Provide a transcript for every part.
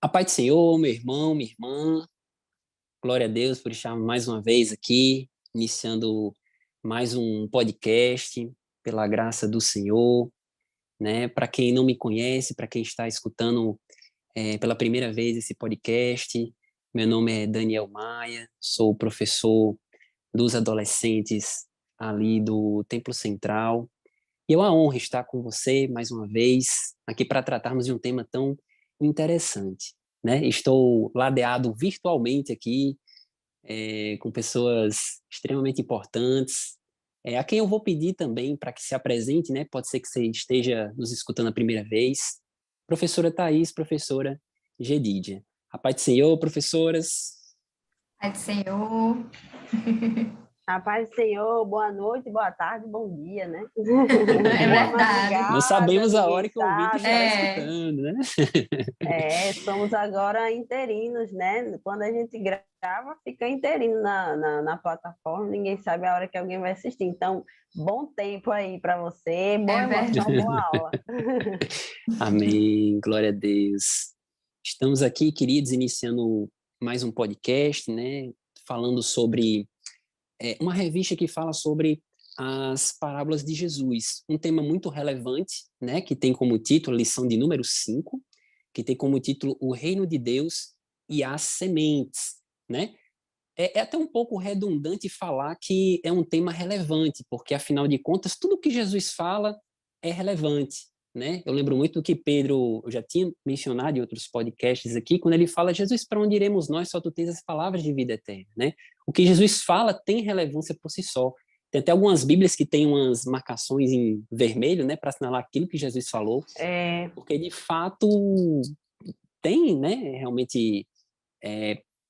A paz do Senhor, meu irmão, minha irmã, glória a Deus por estar mais uma vez aqui, iniciando mais um podcast, pela graça do Senhor, né? Para quem não me conhece, para quem está escutando pela primeira vez esse podcast, meu nome é Daniel Maia, sou professor dos adolescentes ali do Templo Central, e é uma honra estar com você mais uma vez, aqui para tratarmos de um tema tão interessante, né? Estou ladeado virtualmente aqui, com pessoas extremamente importantes, a quem eu vou pedir também para que se apresente, né? Pode ser que você esteja nos escutando a primeira vez. Professora Thais, professora Gedídia. A paz do Senhor, professoras. Pai do Senhor. A paz do Senhor, boa noite, boa tarde, bom dia, né? É verdade. Não sabemos a hora que o ouvinte sabe. estará escutando, né? Somos agora interinos, né? Quando a gente grava, fica interino na plataforma, ninguém sabe a hora que alguém vai assistir. Então, bom tempo aí para você, boa emoção, boa aula. Amém, glória a Deus. Estamos aqui, queridos, iniciando mais um podcast, né? Falando sobre uma revista que fala sobre as parábolas de Jesus, um tema muito relevante, né, que tem como título, lição de número 5, que tem como título O Reino de Deus e as Sementes, né? É até um pouco redundante falar que é um tema relevante, porque, afinal de contas, tudo que Jesus fala é relevante, né? Eu lembro muito do que Pedro, eu já tinha mencionado em outros podcasts aqui, quando ele fala, Jesus, para onde iremos nós? Só tu tens as palavras de vida eterna, né? O que Jesus fala tem relevância por si só. Tem até algumas Bíblias que têm umas marcações em vermelho, né, para assinalar aquilo que Jesus falou, porque, de fato, tem, né, realmente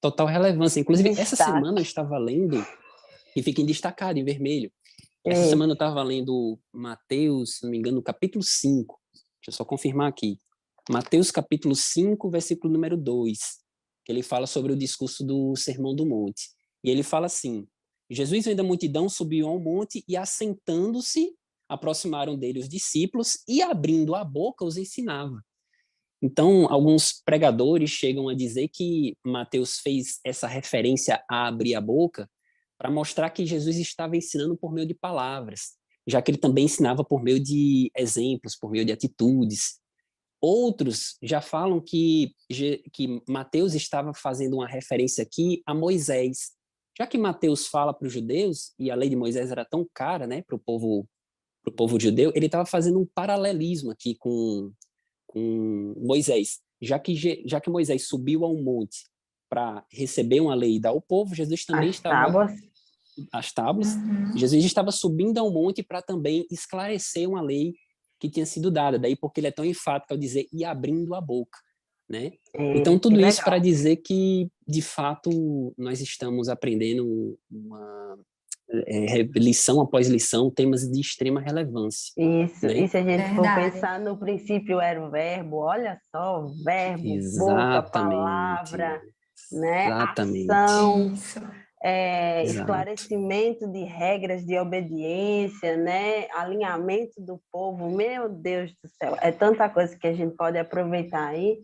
total relevância. Inclusive, essa semana eu estava lendo, e fica em destacado, em vermelho. Essa semana eu estava lendo Mateus, se não me engano, no capítulo 5. Deixa eu só confirmar aqui. Mateus, capítulo 5, versículo número 2, que ele fala sobre o discurso do Sermão do Monte. E ele fala assim, Jesus, vendo a multidão, subiu ao monte e, assentando-se, aproximaram dele os discípulos e, abrindo a boca, os ensinava. Então, alguns pregadores chegam a dizer que Mateus fez essa referência a abrir a boca para mostrar que Jesus estava ensinando por meio de palavras, já que ele também ensinava por meio de exemplos, por meio de atitudes. Outros já falam que Mateus estava fazendo uma referência aqui a Moisés, já que Mateus fala para os judeus, e a lei de Moisés era tão cara, né, para o povo judeu, ele estava fazendo um paralelismo aqui com Moisés. Já que Moisés subiu ao monte para receber uma lei e dar ao povo, Jesus também estava... As tábuas. Jesus estava subindo ao monte para também esclarecer uma lei que tinha sido dada. Daí porque ele é tão enfático ao dizer e abrindo a boca, né? Então, tudo isso para dizer que, de fato, nós estamos aprendendo uma lição após lição, temas de extrema relevância. Isso, né? E se a gente for pensar no princípio era o verbo, olha só, verbo, boca, palavra, né? Ação, esclarecimento de regras de obediência, né? Alinhamento do povo, meu Deus do céu, é tanta coisa que a gente pode aproveitar aí,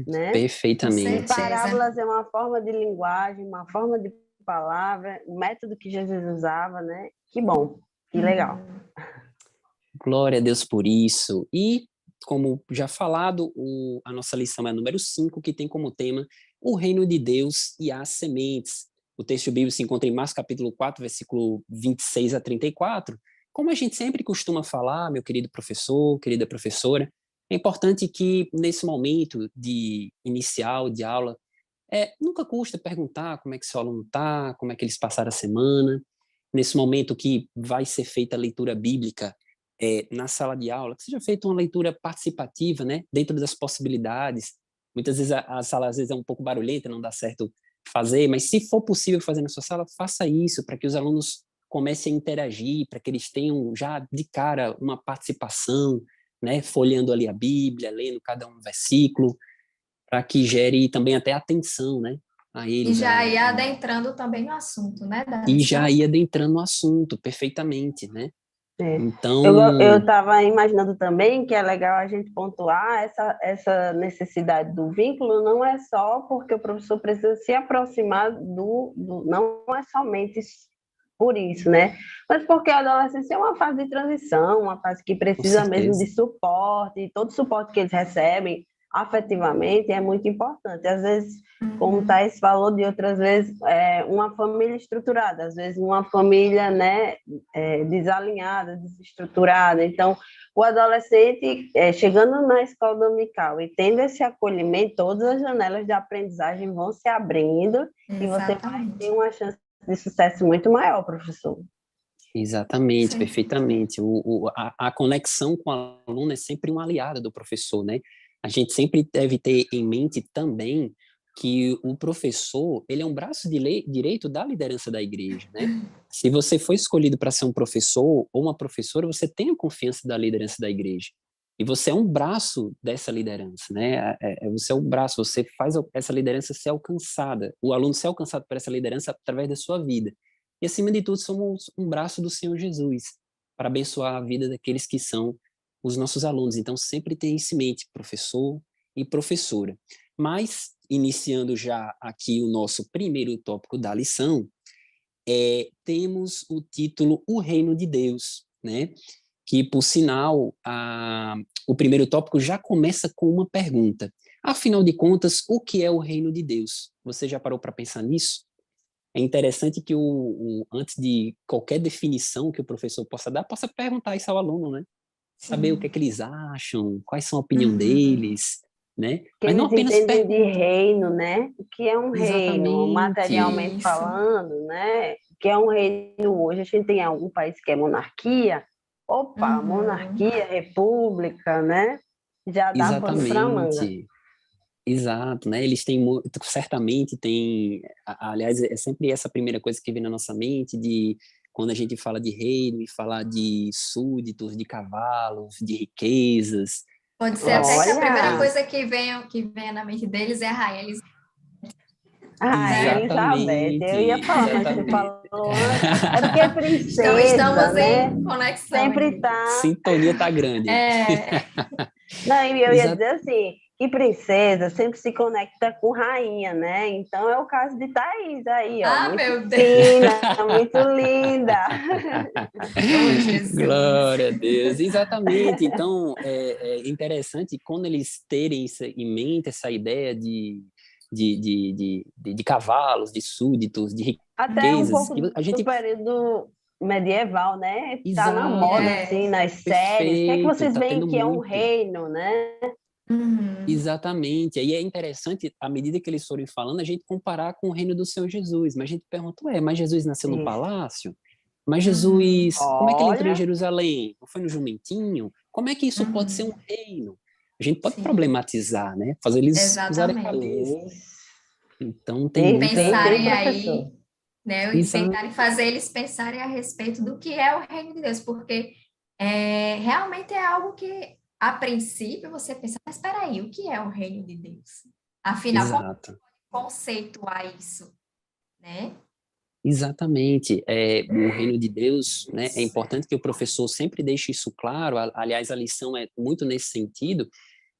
né? Perfeitamente. E parábolas é uma forma de linguagem, uma forma de palavra, o método que Jesus usava, né? Que bom, que legal. Glória a Deus por isso. E, como já falado, a nossa lição é a número 5, que tem como tema o reino de Deus e as sementes. O texto bíblico se encontra em Marcos capítulo 4, versículo 26 a 34. Como a gente sempre costuma falar, meu querido professor, querida professora, é importante que, nesse momento de inicial de aula, nunca custa perguntar como é que seu aluno está, como é que eles passaram a semana. Nesse momento que vai ser feita a leitura bíblica na sala de aula, que seja feita uma leitura participativa, né, dentro das possibilidades. Muitas vezes a sala às vezes é um pouco barulhenta, não dá certo fazer, mas se for possível fazer na sua sala, faça isso, para que os alunos comecem a interagir, para que eles tenham já de cara uma participação, né, folheando ali a Bíblia, lendo cada um versículo, para que gere também até atenção, né, a eles. E já ia adentrando também no assunto, né, da E já ia adentrando no assunto, perfeitamente, né? É. Então, Eu estava imaginando também que é legal a gente pontuar essa necessidade do vínculo, não é só porque o professor precisa se aproximar não é somente por isso, né? Mas porque a adolescência é uma fase de transição, uma fase que com precisa mesmo de certeza. suporte, e todo o suporte que eles recebem afetivamente é muito importante. Às vezes, como o Uhum. Thais falou de outras vezes, uma família estruturada, às vezes uma família, né, desalinhada, desestruturada. Então, o adolescente, chegando na escola dominical e tendo esse acolhimento, todas as janelas de aprendizagem vão se abrindo e você vai ter Exatamente. uma chance de sucesso muito maior, professor. Exatamente, Sim. perfeitamente. A conexão com o aluno é sempre um aliado do professor, né? A gente sempre deve ter em mente também que o professor, ele é um braço direito da liderança da igreja, né? Se você foi escolhido para ser um professor ou uma professora, você tem a confiança da liderança da igreja. E você é um braço dessa liderança, né? Você é o braço, você faz essa liderança ser alcançada, o aluno ser alcançado por essa liderança através da sua vida. E, acima de tudo, somos um braço do Senhor Jesus para abençoar a vida daqueles que são os nossos alunos. Então, sempre tenha isso em mente, professor e professora. Mas, iniciando já aqui o nosso primeiro tópico da lição, temos o título O Reino de Deus, né? Que, por sinal, o primeiro tópico já começa com uma pergunta. Afinal de contas, o que é o reino de Deus? Você já parou para pensar nisso? É interessante que antes de qualquer definição que o professor possa dar, possa perguntar isso ao aluno, né? Saber o que é Sim. que eles acham, quais são a opinião Uhum. deles, né? Que Mas não eles apenas entendem de pergunta. reino, né? O que é um reino, Exatamente. materialmente Isso. falando, né? O que é um reino hoje? A gente tem algum país que é monarquia? Opa, Uhum. monarquia, república, né? Já dá pano para manga. Exatamente. Exato, né? Eles têm certamente tem, aliás, é sempre essa primeira coisa que vem na nossa mente de quando a gente fala de reino e falar de súditos, de cavalos, de riquezas, Pode ser até que a primeira Olha, coisa que venha na mente deles é a Rainha Elizabeth, a Rainha né? Elizabeth, eu ia exatamente, falar, mas você exatamente. falou antes. É porque é Então, princesa, estamos né? em conexão Sempre aqui. tá. Sintonia tá grande. É. Não, e eu ia Exa dizer assim, que princesa sempre se conecta com rainha, né? Então é o caso de Thaís aí, ó, Ah, muito meu Deus! fina, muito linda. Oh, Jesus! Glória a Deus, exatamente. Então, é interessante quando eles terem isso em mente, essa ideia de cavalos, de súditos, de Até um riquezas. pouco E a do gente, período medieval, né? Tá na moda, exato, É. assim, nas séries. O que é que perfeito, vocês tá veem tendo que é um muito. reino, né? Uhum. Exatamente. Aí é interessante, à medida que eles forem falando, a gente comparar com o reino do Senhor Jesus. Mas a gente pergunta, mas Jesus nasceu no Isso. palácio? Mas Uhum. Jesus, como é que ele entrou em Olha, Jerusalém? Não foi no jumentinho? Como é que isso pode ser Uhum. um reino? A gente pode Sim, problematizar, né? Fazer eles usarem a exatamente. cabeça. isso. Então tem Perfeito, Pensarem muita... professor. aí, né? E Exato, tentarem fazer eles pensarem a respeito do que é o reino de Deus, porque realmente é algo que, a princípio, você pensa, mas espera aí, o que é o reino de Deus? Afinal, como exato. conceituar isso, né? Exatamente. O reino de Deus, né? É importante que o professor sempre deixe isso claro. Aliás, a lição é muito nesse sentido,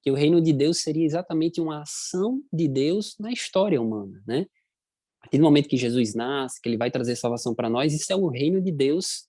que o reino de Deus seria exatamente uma ação de Deus na história humana, né? A partir do momento que Jesus nasce, que ele vai trazer salvação para nós, isso é o reino de Deus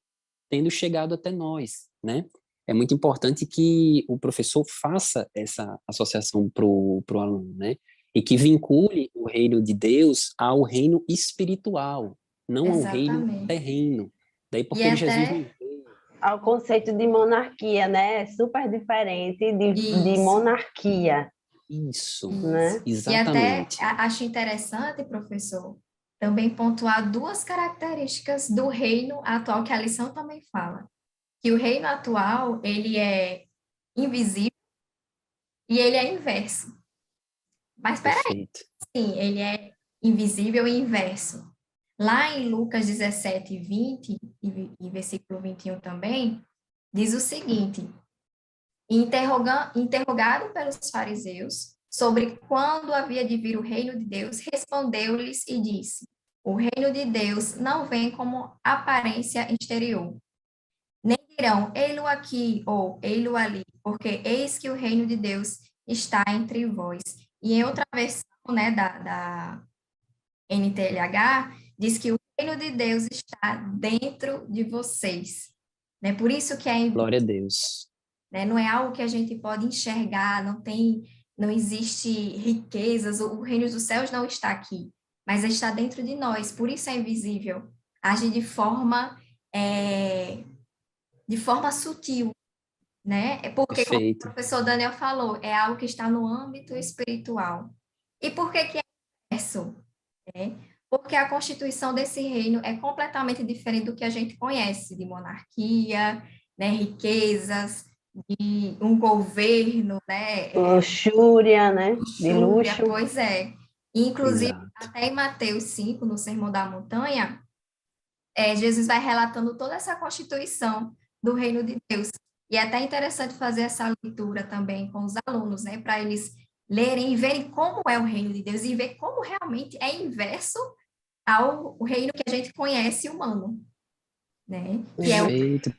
tendo chegado até nós, né? É muito importante que o professor faça essa associação pro aluno, né? E que vincule o reino de Deus ao reino espiritual, não ao reino Exatamente. terreno. Daí E porque Jesus não até veio. Ao conceito de monarquia, né? É super diferente de isso, monarquia, Isso, isso. né? E até exatamente. acho interessante, professor, também pontuar duas características do reino atual que a lição também fala. Que o reino atual, ele é invisível e ele é inverso. Mas espera Perfeito. aí, ele é invisível e inverso. Lá em Lucas 17, 20 e versículo 21 também, diz o seguinte: interrogado pelos fariseus sobre quando havia de vir o reino de Deus, respondeu-lhes e disse: o reino de Deus não vem como aparência exterior. Nem dirão, ei-lo aqui ou ei-lo ali, porque eis que o reino de Deus está entre vós. E em outra versão, né, da NTLH, diz que o reino de Deus está dentro de vocês. Né? Por isso que é, Glória a Deus. né, não é algo que a gente pode enxergar, não existe riquezas, o reino dos céus não está aqui, mas está dentro de nós, por isso é invisível. Age é, de forma sutil, né? É porque, como o Perfeito. professor Daniel falou, é algo que está no âmbito espiritual. E por que é isso? Né? Porque a constituição desse reino é completamente diferente do que a gente conhece, de monarquia, né, riquezas, de um governo, né, Luxúria, né? De luxúria, luxo. pois é. Inclusive, Exato. até em Mateus 5, no Sermão da Montanha, Jesus vai relatando toda essa constituição do reino de Deus. E é até interessante fazer essa leitura também com os alunos, né, para eles lerem e verem como é o reino de Deus e ver como realmente é inverso ao reino que a gente conhece humano, né? Que é o Perfeito.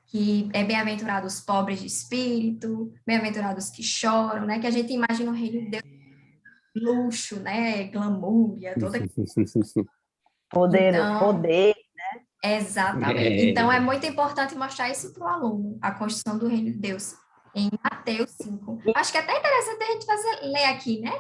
que é bem-aventurados os pobres de espírito, bem-aventurados que choram, né? Que a gente imagina o reino de Deus luxo, né? Glamúria, toda. Então, Poder. exatamente. Então, é É, muito importante mostrar isso para o aluno, a construção do reino de Deus, em Mateus 5. Acho que é até interessante a gente ler aqui, né?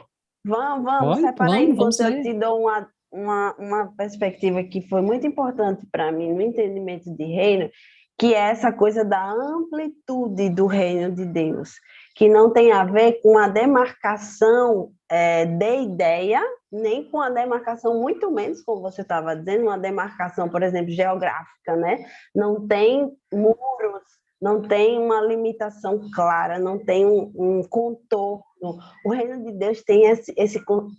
Vamos, separa aí vamos enquanto eu ler. te dou uma perspectiva que foi muito importante para mim no entendimento de reino, que é essa coisa da amplitude do reino de Deus, que não tem a ver com a demarcação de ideia, nem com a demarcação, muito menos, como você estava dizendo, uma demarcação, por exemplo, geográfica, né? Não tem muros, não tem uma limitação clara, não tem um contorno. O reino de Deus tem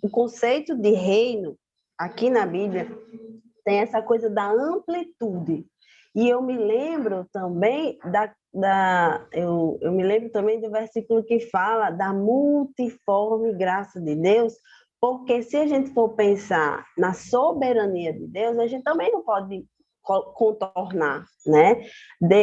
o conceito de reino, aqui na Bíblia, tem essa coisa da amplitude. E eu me lembro também eu me lembro também do versículo que fala da multiforme graça de Deus, porque se a gente for pensar na soberania de Deus, a gente também não pode contornar, né?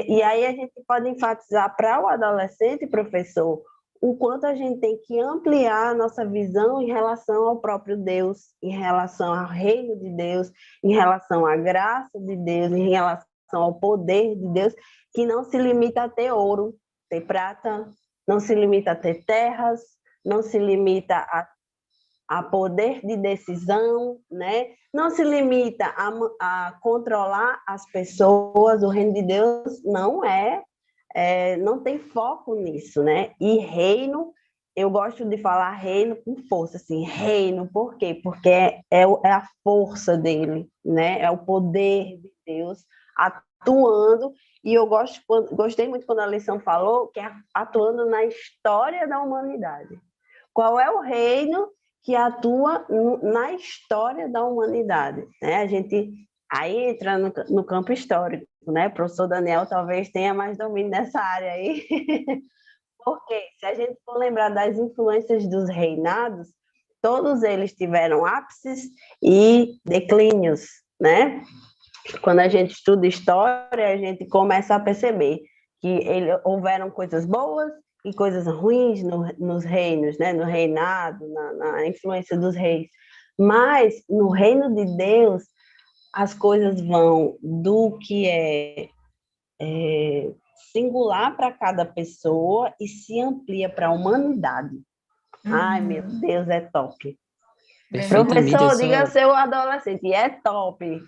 E aí a gente pode enfatizar para o adolescente, professor, o quanto a gente tem que ampliar a nossa visão em relação ao próprio Deus, em relação ao reino de Deus, em relação à graça de Deus, em relação ao poder de Deus, que não se limita a ter ouro, ter prata, não se limita a ter terras, não se limita a poder de decisão, né? Não se limita a controlar as pessoas. O reino de Deus não tem foco nisso, né? E reino, eu gosto de falar reino com força, assim, reino, por quê? Porque é a força dele, né? É o poder de Deus atuando, e gostei muito quando a lição falou que é atuando na história da humanidade. Qual é o reino que atua na história da humanidade, né? A gente aí entra no campo histórico, né? O professor Daniel talvez tenha mais domínio nessa área aí, porque se a gente for lembrar das influências dos reinados, todos eles tiveram ápices e declínios, né? Quando a gente estuda história, a gente começa a perceber que houveram coisas boas e coisas ruins nos reinos, né? No reinado, na influência dos reis. Mas no reino de Deus, as coisas vão do que é singular para cada pessoa e se amplia para a humanidade. Ai, meu Uhum, Deus, é top. verdade. perfeitamente. Professor, diga ao seu adolescente, é top.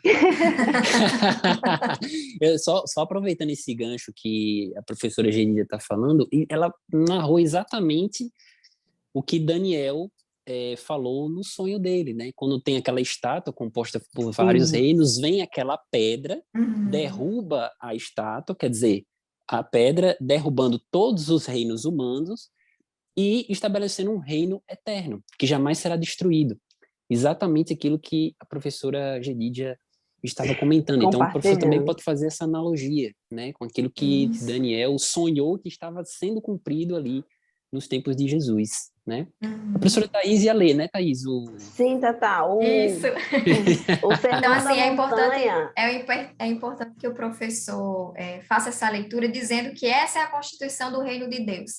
Só aproveitando esse gancho que a professora Genidia está falando, ela narrou exatamente o que Daniel falou no sonho dele, né? Quando tem aquela estátua composta por vários Sim. reinos, vem aquela pedra, Uhum, derruba a estátua, quer dizer, a pedra derrubando todos os reinos humanos e estabelecendo um reino eterno, que jamais será destruído. Exatamente aquilo que a professora Genidia estava comentando. Então, o professor também Compartilhando. pode fazer essa analogia, né, com aquilo que isso. Daniel sonhou que estava sendo cumprido ali nos tempos de Jesus, né? Uhum. A professora Thaís ia ler, né, Thaís? Sim, Tata. Isso. O Sermão Então, assim, da Montanha. é importante que o professor faça essa leitura dizendo que essa é a constituição do reino de Deus,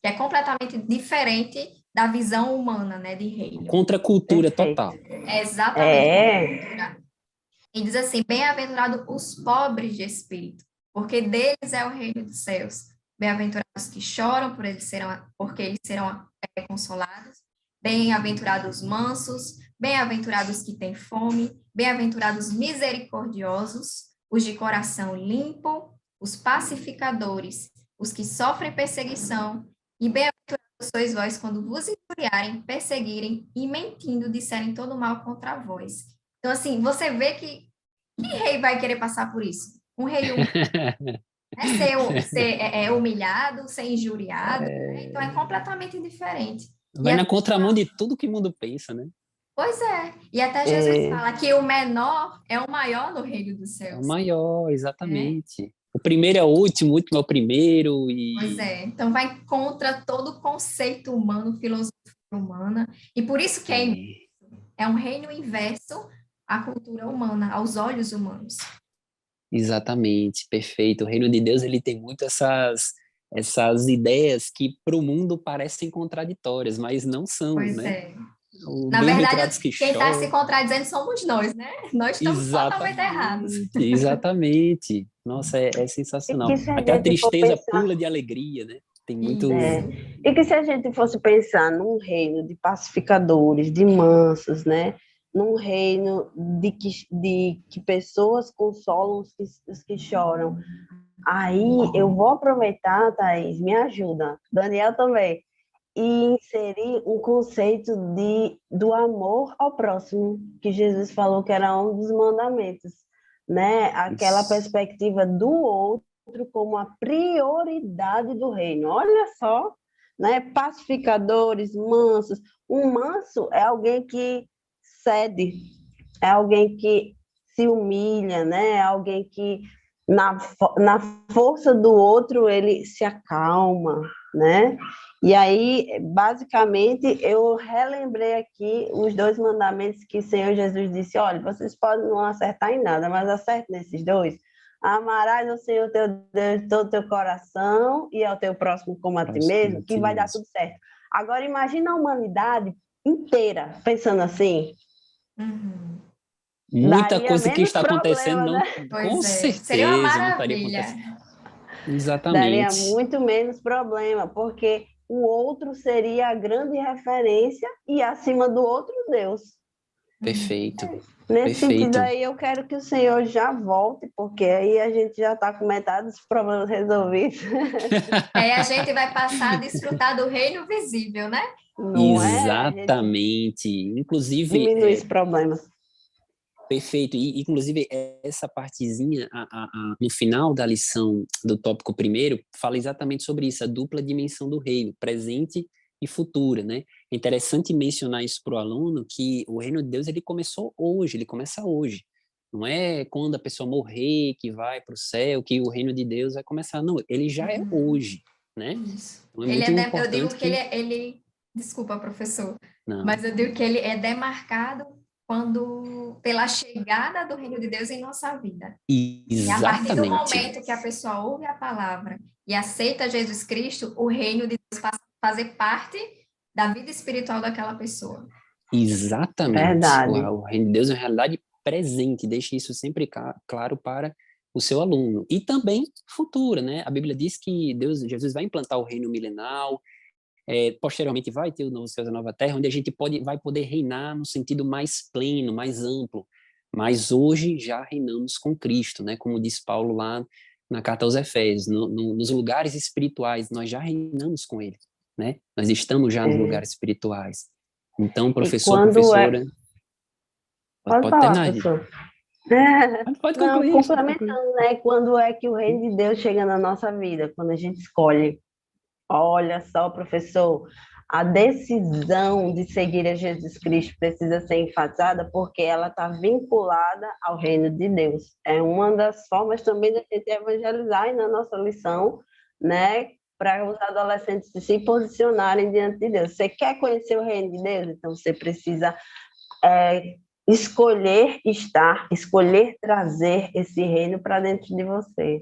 que é completamente diferente da visão humana, né, de reino. Contra a cultura Perfeito. total. É exatamente contra a É, cultura. E diz assim: bem-aventurados os pobres de espírito, porque deles é o reino dos céus. Bem-aventurados que choram, porque eles serão consolados. Bem-aventurados os mansos, bem-aventurados que têm fome, bem-aventurados misericordiosos, os de coração limpo, os pacificadores, os que sofrem perseguição, e bem-aventurados sois vós quando vos injuriarem, perseguirem e mentindo disserem todo mal contra vós. Então, assim, você vê que rei vai querer passar por isso? Um rei humano, né? Ser humilhado, ser injuriado, né? Então é completamente diferente. E Vai na contramão de tudo que o mundo pensa, né? pois é, e até Jesus é, fala que o menor é o maior no reino dos É o céus, maior, né? exatamente. O primeiro é o último é o primeiro, Pois e é, então vai contra todo o conceito humano, filosofia humana, e por isso que é um reino inverso à cultura humana, aos olhos humanos. exatamente, perfeito. O reino de Deus, ele tem muito essas ideias que para o mundo parecem contraditórias, mas não são, Pois né? é. O Na bem-aventurados verdade, que quem está se choram. contradizendo somos nós, né? Nós estamos totalmente errados. Exatamente, exatamente. Nossa, é e sensacional. que se a Até a gente for tristeza pensar, pula de alegria, né? Tem Isso. muito. e que se a gente fosse pensar num reino de pacificadores, de mansos, né? Num reino de que pessoas consolam os que choram. Aí eu vou aproveitar, Thaís, me ajuda, Daniel também, e inserir um conceito do amor ao próximo, que Jesus falou que era um dos mandamentos, né? Aquela Isso. perspectiva do outro como a prioridade do reino. Olha só, né? Pacificadores, mansos. Um manso é alguém que cede, é alguém que se humilha, né? É alguém que na força do outro ele se acalma, né? E aí, basicamente, eu relembrei aqui os dois mandamentos que o Senhor Jesus disse: olha, vocês podem não acertar em nada, mas acertem nesses dois. Amarás o Senhor teu Deus de todo o teu coração e ao teu próximo como a ti Próximo a mesmo, que ti vai dar mesmo. tudo certo. Agora, imagina a humanidade inteira pensando assim. Uhum. Muita Daria coisa que menos está acontecendo, problema, não, né? com Pois é, seria uma certeza não estaria maravilha. acontecendo. Daria Exatamente. muito menos problema, porque o outro seria a grande referência e acima do outro Deus. Uhum. Perfeito. Nesse sentido Perfeito. aí, eu quero que o Senhor já volte, porque aí a gente já está com metade dos problemas resolvidos, Aí a gente vai passar a desfrutar do reino visível, né? não é? A gente Exatamente. Inclusive, diminui os problemas. perfeito. E, inclusive, essa partezinha, no final da lição do tópico primeiro, fala exatamente sobre isso, a dupla dimensão do reino, presente e futura, né? É interessante mencionar isso para o aluno, que o reino de Deus, ele começou hoje, ele começa hoje. Não é quando a pessoa morrer que vai para o céu, que o reino de Deus vai começar. Não, ele já é Uhum. hoje, né? Isso. Então, é muito Eu importante digo que que... desculpa, professor, Não, mas eu digo que ele é demarcado pela chegada do reino de Deus em nossa vida. E a partir do exatamente. momento que a pessoa ouve a palavra e aceita Jesus Cristo, o reino de Deus passa a fazer parte da vida espiritual daquela pessoa. Exatamente. Verdade. O reino de Deus é uma realidade presente, deixe isso sempre claro para o seu aluno. E também futura, né? A Bíblia diz que Jesus vai implantar o reino milenal, posteriormente vai ter o novo céu e a nova terra, onde a gente vai poder reinar no sentido mais pleno, mais amplo. Mas hoje já reinamos com Cristo, né? Como diz Paulo lá na carta aos Efésios, nos lugares espirituais, nós já reinamos com Ele, né? Nós estamos já nos É. lugares espirituais. Então, E professor, quando é. professora, Pode pode falar, terminar, professor. pode Não, concluir, pode concluir. complementando, né? Quando é que o reino de Deus chega na nossa vida? Quando a gente escolhe. Olha só, professor, a decisão de seguir a Jesus Cristo precisa ser enfatizada porque ela está vinculada ao reino de Deus. É uma das formas também da gente evangelizar e na nossa lição, né? para os adolescentes se posicionarem diante de Deus. Você quer conhecer o reino de Deus? Então você precisa escolher estar, escolher trazer esse reino para dentro de você.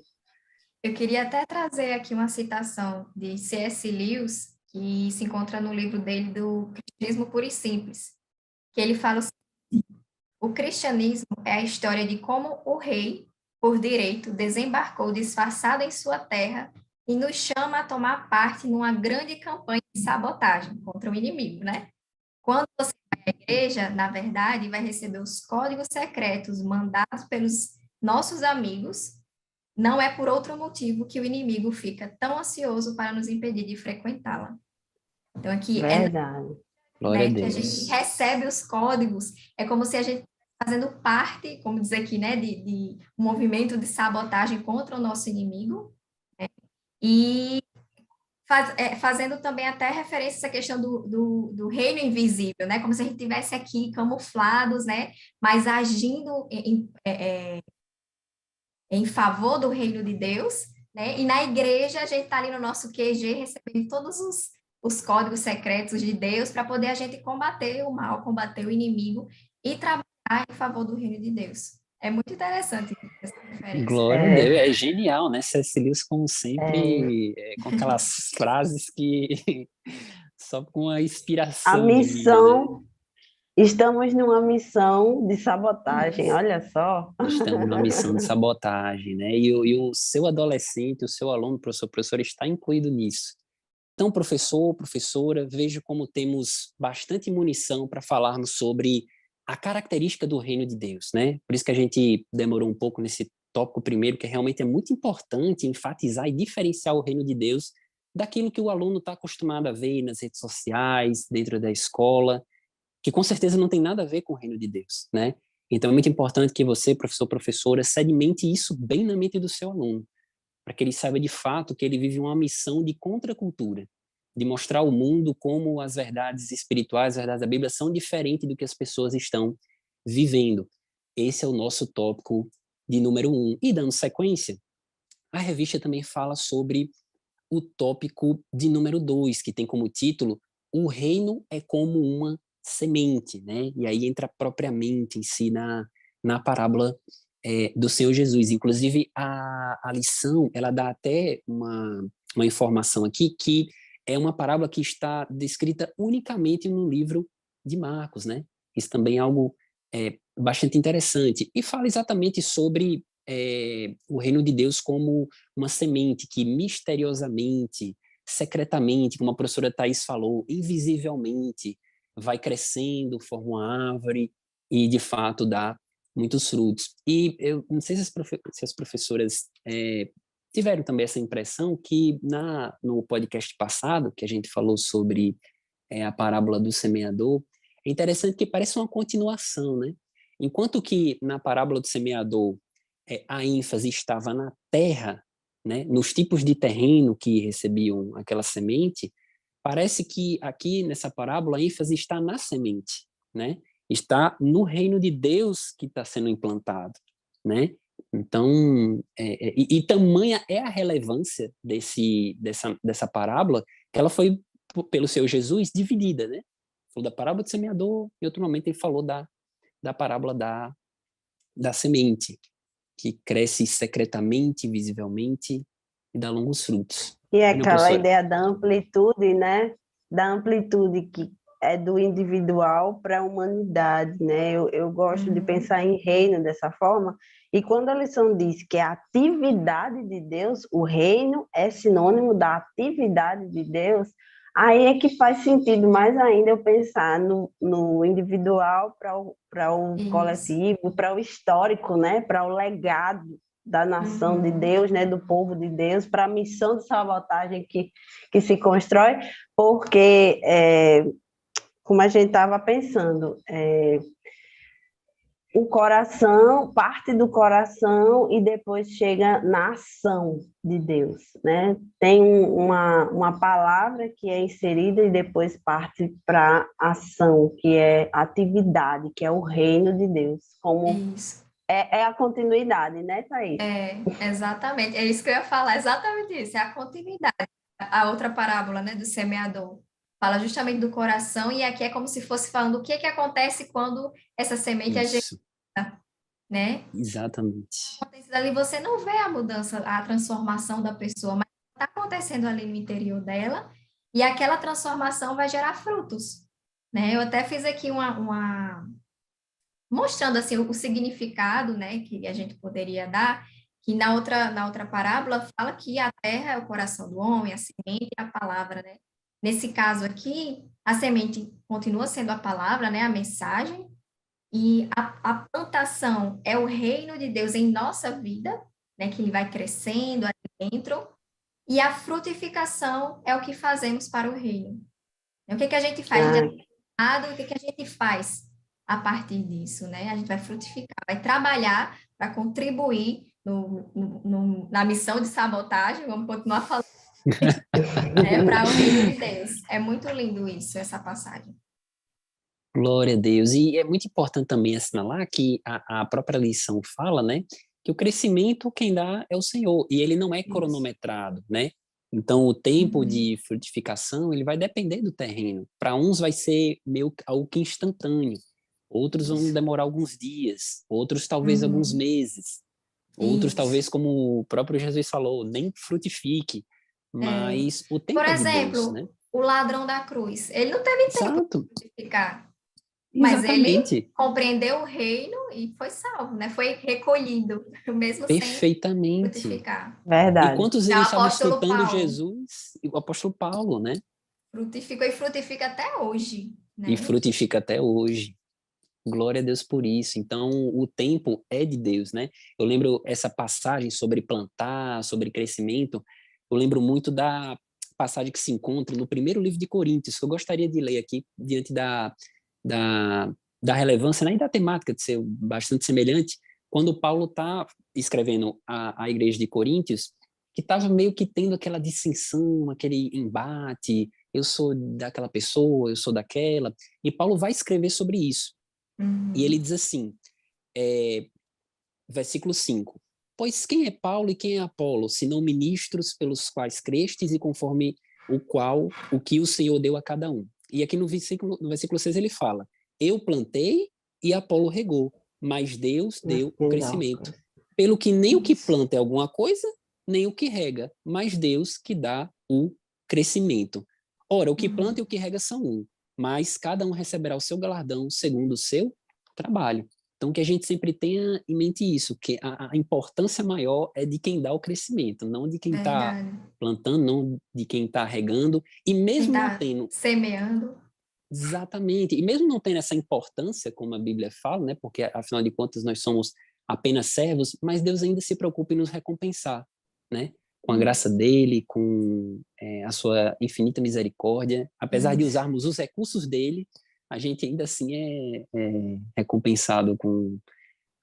Eu queria até trazer aqui uma citação de C.S. Lewis, que se encontra no livro dele do Cristianismo Puro e Simples, que ele fala o seguinte: o cristianismo é a história de como o rei, por direito, desembarcou disfarçado em sua terra e nos chama a tomar parte numa grande campanha de sabotagem contra o inimigo, né? Quando você vai à igreja, na verdade, vai receber os códigos secretos mandados pelos nossos amigos. Não é por outro motivo que o inimigo fica tão ansioso para nos impedir de frequentá-la. Então, aqui Verdade. Glória a que a gente Deus. recebe os códigos, é como se a gente fazendo parte, como diz aqui, né, de um movimento de sabotagem contra o nosso inimigo, né? E fazendo também até referência a essa questão do reino invisível, né? Como se a gente estivesse aqui camuflados, né? Mas agindo em favor do reino de Deus, né? E na igreja a gente está ali no nosso QG recebendo todos os códigos secretos de Deus para poder a gente combater o mal, combater o inimigo e trabalhar em favor do reino de Deus. É muito interessante essa referência. Glória a Deus. É genial, né? C.S. Lewis, como sempre, com aquelas frases que só com a A inspiração divina, né? missão, estamos numa missão de sabotagem, Isso. olha só. Estamos numa missão de sabotagem, né? E o seu adolescente, o seu aluno, professor, professora, está incluído nisso. Então, professor, professora, veja como temos bastante munição para falarmos sobre a característica do reino de Deus, né? Por isso que a gente demorou um pouco nesse tópico primeiro, que realmente é muito importante enfatizar e diferenciar o reino de Deus daquilo que o aluno está acostumado a ver nas redes sociais, dentro da escola, que com certeza não tem nada a ver com o reino de Deus, né? Então é muito importante que você, professor, professora, sedimente isso bem na mente do seu aluno, para que ele saiba de fato que ele vive uma missão de contracultura, de mostrar ao mundo como as verdades espirituais, as verdades da Bíblia são diferentes do que as pessoas estão vivendo. Esse é o nosso tópico de número 1. E dando sequência, a revista também fala sobre o tópico de número 2, que tem como título O Reino é como uma semente, né? E aí entra propriamente em si na parábola do Senhor Jesus. Inclusive, a lição, ela dá até uma informação aqui que é uma parábola que está descrita unicamente no livro de Marcos, né? Isso também é algo bastante interessante. E fala exatamente sobre o reino de Deus como uma semente que misteriosamente, secretamente, como a professora Thais falou, invisivelmente, vai crescendo, forma uma árvore e, de fato, dá muitos frutos. E eu não sei se as professoras tiveram também essa impressão que no podcast passado, que a gente falou sobre a parábola do semeador, é interessante que parece uma continuação, né? Enquanto que na parábola do semeador a ênfase estava na terra, né, nos tipos de terreno que recebiam aquela semente, parece que aqui nessa parábola a ênfase está na semente, né? Está no reino de Deus que está sendo implantado, né? Então, e tamanha é a relevância dessa parábola que ela foi, pelo Senhor Jesus, dividida, né? Falou da parábola do semeador, e outro momento ele falou da parábola da semente, que cresce secretamente, visivelmente, e dá longos frutos. E é Não, aquela professora? ideia da amplitude, né? Da amplitude que é do individual para a humanidade, né? Eu gosto de pensar em reino dessa forma, e quando a lição diz que a atividade de Deus, o reino é sinônimo da atividade de Deus, aí é que faz sentido mais ainda eu pensar no individual para o Isso. coletivo, para o histórico, né? Para o legado da nação de Deus, né, do povo de Deus, para a missão de sabotagem que se constrói, porque, como a gente estava pensando, o coração, parte do coração e depois chega na ação de Deus, né? Tem uma palavra que é inserida e depois parte para a ação, que é atividade, que é o reino de Deus, como Isso. é a continuidade, né, Thaís? Exatamente. É isso que eu ia falar, exatamente isso, é a continuidade. a outra parábola, né, do semeador. Fala justamente do coração, e aqui é como se fosse falando o que que acontece quando essa semente é Isso, gerada, né? exatamente. Acontece ali, você não vê a mudança, a transformação da pessoa, mas está acontecendo ali no interior dela, e aquela transformação vai gerar frutos, né? Eu até fiz aqui mostrando assim o significado, né, que a gente poderia dar, que na outra parábola fala que a terra é o coração do homem, a semente é a palavra, né? Nesse caso aqui, a semente continua sendo a palavra, né, a mensagem, e a plantação é o reino de Deus em nossa vida, né, que ele vai crescendo ali dentro, e a frutificação é o que fazemos para o reino. O que que a gente faz? A gente Ah, é chamado, o que que a gente faz a partir disso, né? A gente vai frutificar, vai trabalhar para contribuir na missão de sabotagem, vamos continuar falando, né, para o reino de Deus. É muito lindo isso, essa passagem. Glória a Deus. E é muito importante também assinalar que a própria lição fala, né, que o crescimento quem dá é o Senhor, e ele não é Isso. cronometrado, né? Então, o tempo Uhum. de frutificação, ele vai depender do terreno. Para uns vai ser meio algo que instantâneo, outros vão Isso. demorar alguns dias, outros talvez alguns Uhum. meses, outros Isso. talvez, como o próprio Jesus falou, nem frutifique, É. mas o Por tempo é de Deus, né? exemplo, o ladrão da cruz, ele não teve tempo de Exato, frutificar, mas ele exatamente. compreendeu o reino e foi salvo, né? Foi recolhido, mesmo sem Perfeitamente. frutificar. E verdade. quantos É o eles estavam apóstolo escutando Paulo. Jesus? E o apóstolo Paulo, né? Frutificou e frutifica até hoje, E né? frutifica até hoje. Glória a Deus por isso. Então, o tempo é de Deus, né? Eu lembro essa passagem sobre plantar, sobre crescimento. Eu lembro muito da passagem que se encontra no primeiro livro de Coríntios, que eu gostaria de ler aqui, diante da, da relevância, né, e da temática de ser bastante semelhante, quando Paulo está escrevendo a igreja de Coríntios, que estava meio que tendo aquela dissensão, aquele embate, eu sou daquela pessoa, eu sou daquela, e Paulo vai escrever sobre isso. E ele Uhum. diz assim, é, versículo 5: Pois quem é Paulo e quem é Apolo, senão ministros pelos quais crestes e conforme o que o Senhor deu a cada um. E aqui no versículo 6 ele fala, eu plantei e Apolo regou, mas Deus Mas deu o quem dá o crescimento. coração. Pelo que nem o que Isso. planta é alguma coisa, nem o que rega, mas Deus que dá o crescimento. Ora, o que planta e o Uhum. que rega são um, mas cada um receberá o seu galardão segundo o seu trabalho. Então, que a gente sempre tenha em mente isso, que a importância maior é de quem dá o crescimento, não de quem está Verdade. plantando, não de quem está regando, e Quem mesmo não está tendo, semeando. exatamente, e mesmo não tendo essa importância, como a Bíblia fala, né, porque afinal de contas nós somos apenas servos, mas Deus ainda se preocupa em nos recompensar, né, com a graça Isso. dele, com a sua infinita misericórdia, apesar de Isso. usarmos os recursos dele, a gente ainda assim é recompensado com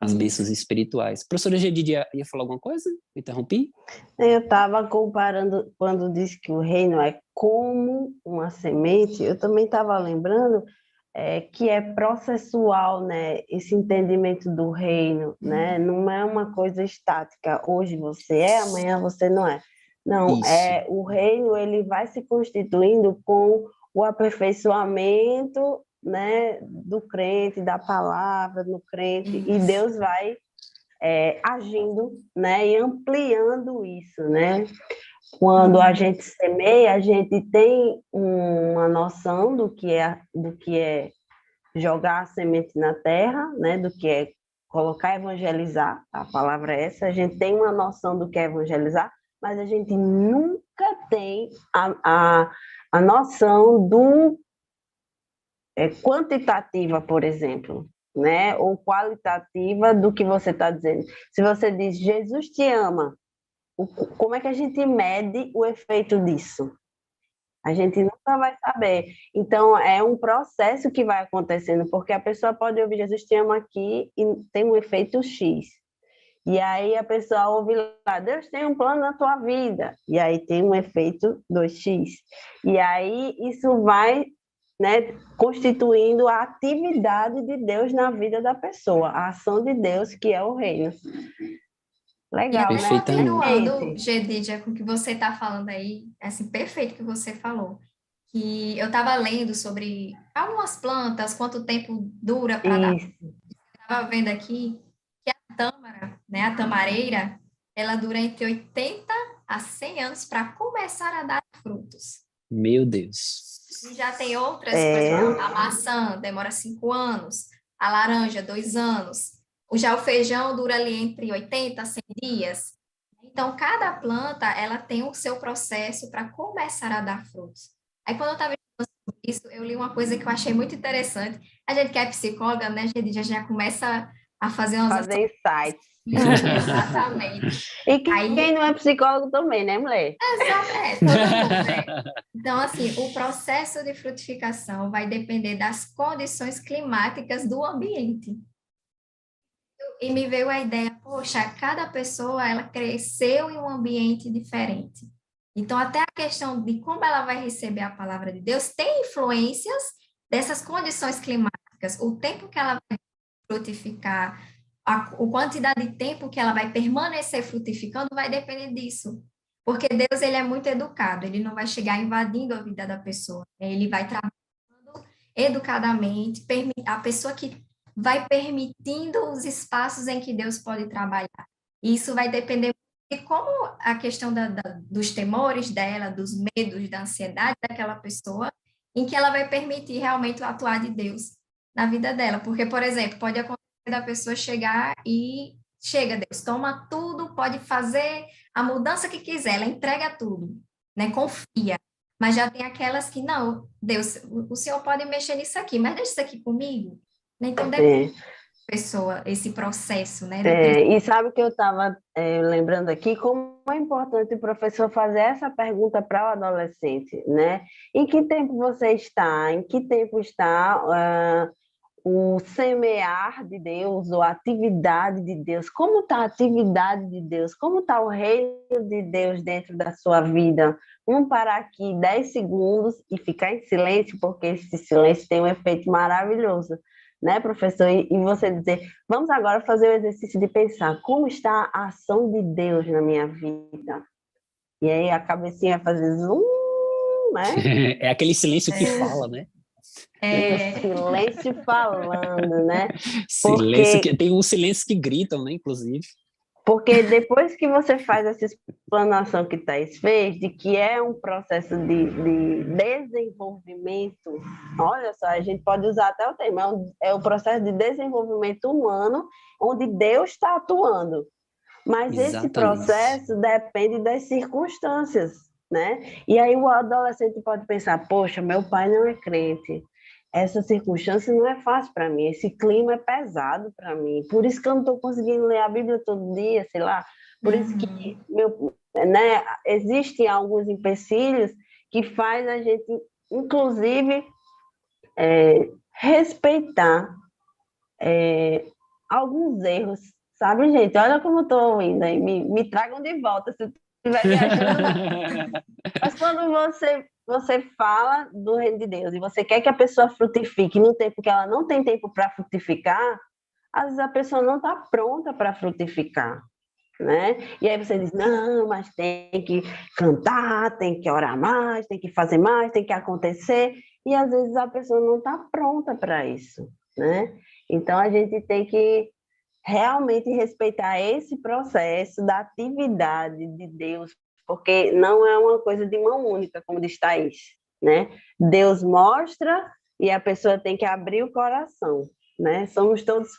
as bênçãos Isso. espirituais. Professora Gedide ia falar alguma coisa? Me interrompi? Eu estava comparando, quando disse que o reino é como uma semente, eu também estava lembrando que é processual, né? Esse entendimento do reino, né? Uhum. Não é uma coisa estática. Hoje você é, amanhã você não é. Não, Isso. o reino ele vai se constituindo com o aperfeiçoamento, né, do crente, da palavra no crente, e Isso. Deus vai agindo, né, e ampliando isso, né? Quando a Uhum. gente semeia, a gente tem uma noção do que é jogar a semente na terra, né? Do que é colocar evangelizar, a palavra é essa. A gente tem uma noção do que é evangelizar, mas a gente nunca tem a noção do quantitativa, por exemplo, né? Ou qualitativa do que você está dizendo. Se você diz Jesus te ama, como é que a gente mede o efeito disso? A gente nunca vai saber. Então, é um processo que vai acontecendo, porque a pessoa pode ouvir Jesus te ama aqui e tem um efeito X. E aí a pessoa ouve lá, Deus tem um plano na tua vida. E aí tem um efeito 2x. E aí isso vai, né, constituindo a atividade de Deus na vida da pessoa, a ação de Deus, que é o reino. Legal, né? Continuando, Gedidia, com o que você está falando aí, é assim, perfeito o que você falou. Que eu estava lendo sobre algumas plantas, quanto tempo dura para dar. Isso. Estava vendo aqui que a tâmara, né, a tamareira, ela dura entre 80 a 100 anos para começar a dar frutos. Meu Deus. E já tem outras, por exemplo, a maçã demora 5 anos, a laranja 2 anos, já o feijão dura ali entre 80 a 100 dias. Então, cada planta, ela tem o seu processo para começar a dar frutos. Aí, quando eu estava estudando isso, eu li uma coisa que eu achei muito interessante. A gente que é psicóloga, né, a gente já começa a fazer umas... Fazer insights. Exatamente. E quem não é psicólogo também, né, mulher? Exato, todo mundo, né? Então, assim, o processo de frutificação vai depender das condições climáticas do ambiente. E me veio a ideia, poxa, cada pessoa, ela cresceu em um ambiente diferente. Então, até a questão de como ela vai receber a palavra de Deus tem influências dessas condições climáticas. O tempo que ela vai frutificar, a quantidade de tempo que ela vai permanecer frutificando vai depender disso. Porque Deus, ele é muito educado, ele não vai chegar invadindo a vida da pessoa. Ele vai trabalhando educadamente, a pessoa que vai permitindo os espaços em que Deus pode trabalhar. E isso vai depender de como a questão dos temores dela, dos medos, da ansiedade daquela pessoa, em que ela vai permitir realmente o atuar de Deus na vida dela. Porque, por exemplo, pode acontecer da pessoa chegar e chega, Deus, toma tudo, pode fazer a mudança que quiser, ela entrega tudo, né? Confia. Mas já tem aquelas que, não, Deus, o Senhor pode mexer nisso aqui, mas deixa isso aqui comigo. Então, depende da pessoa, esse processo, né? E sabe que eu estava lembrando aqui como é importante o professor fazer essa pergunta para o adolescente, né? Em que tempo você está? Em que tempo está o semear de Deus ou a atividade de Deus? Como está a atividade de Deus? Como está o reino de Deus dentro da sua vida? Vamos parar aqui 10 segundos e ficar em silêncio, porque esse silêncio tem um efeito maravilhoso, né, professor? E você dizer, vamos agora fazer o exercício de pensar, como está a ação de Deus na minha vida? E aí a cabecinha vai fazer zoom, né? É aquele silêncio que fala, né? O silêncio falando, né? Silêncio, que tem um silêncio que gritam, né, inclusive. Porque depois que você faz essa explanação que Thais fez, de que é um processo de desenvolvimento, olha só, a gente pode usar até o termo, é o processo de desenvolvimento humano, onde Deus está atuando. Mas Exatamente. Esse processo depende das circunstâncias, né? E aí o adolescente pode pensar, poxa, meu pai não é crente, essa circunstância não é fácil para mim, esse clima é pesado para mim, por isso que eu não estou conseguindo ler a Bíblia todo dia, sei lá, por isso que né, existem alguns empecilhos que faz a gente, inclusive, respeitar alguns erros, sabe, gente? Olha como eu estou ouvindo aí, me tragam de volta se estiver viajando. Mas quando você fala do reino de Deus e você quer que a pessoa frutifique no tempo que ela não tem tempo para frutificar, às vezes a pessoa não está pronta para frutificar, né? E aí você diz, não, mas tem que cantar, tem que orar mais, tem que fazer mais, tem que acontecer, e às vezes a pessoa não está pronta para isso, né? Então a gente tem que realmente respeitar esse processo da atividade de Deus, porque não é uma coisa de mão única, como diz Thaís, né? Deus mostra e a pessoa tem que abrir o coração, né? Somos todos